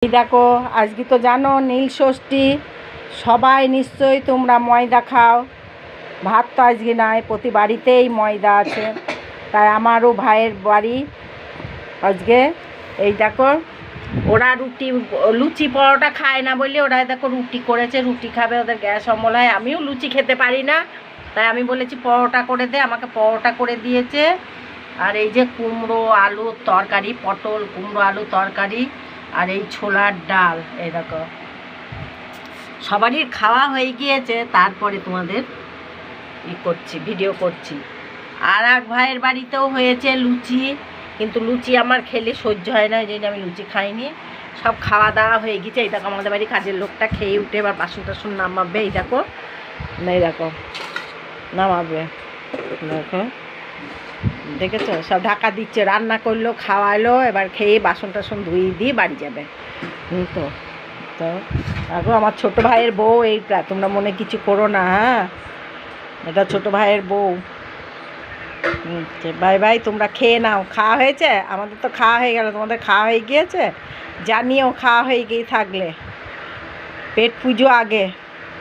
এই দেখো, আজকে তো জানো নীল ষষ্ঠী, সবাই নিশ্চয়ই তোমরা ময়দা খাও। ভাত তো আজকে নাই, প্রতি বাড়িতেই ময়দা আছে। তাই আমারও ভাইয়ের বাড়ি আজকে এই দেখো, ওরা লুচি পরোটা খায় না বলে ওরা দেখো রুটি করেছে, রুটি খাবে, ওদের গ্যাস অম্বল হয়। আমিও লুচি খেতে পারি না, তাই আমি বলেছি পরোটা করে দে, আমাকে পরোটা করে দিয়েছে। আর এই যে কুমড়ো আলুর তরকারি, পটল কুমড়ো আলু তরকারি, আর এই ছোলার ডাল। এই দেখো সবারই খাওয়া হয়ে গিয়েছে, তারপরে তোমাদের করছি, ভিডিও করছি। আর এক ভাইয়ের বাড়িতেও হয়েছে লুচি, কিন্তু লুচি আমার খেলে সহ্য হয় না, ওই জন্য আমি লুচি খাইনি। সব খাওয়া দাওয়া হয়ে গেছে। এই দেখো আমাদের বাড়ি কাজের লোকটা খেয়ে উঠে এবার বাসন টাসন নামাবে। এই দেখো, এই দেখো নামাবে, দেখো দেখেছো, সব ঢাকা দিচ্ছে, রান্না করলো, খাওয়ালো, এবার খেয়ে বাসন টাসন ধুয়ে দিয়ে বাড়ি যাবে। তো তো দেখো আমার ছোটো ভাইয়ের বউ এইটা, তোমরা মনে কিছু করো না, হ্যাঁ, এটা ছোটো ভাইয়ের বউ। বাই বাই, তোমরা খেয়ে নাও। খাওয়া হয়েছে, আমাদের তো খাওয়া হয়ে গেল, তোমাদের খাওয়া হয়ে গিয়েছে, জানিও খাওয়া হয়ে গিয়ে থাকলে। পেট পুজো আগে।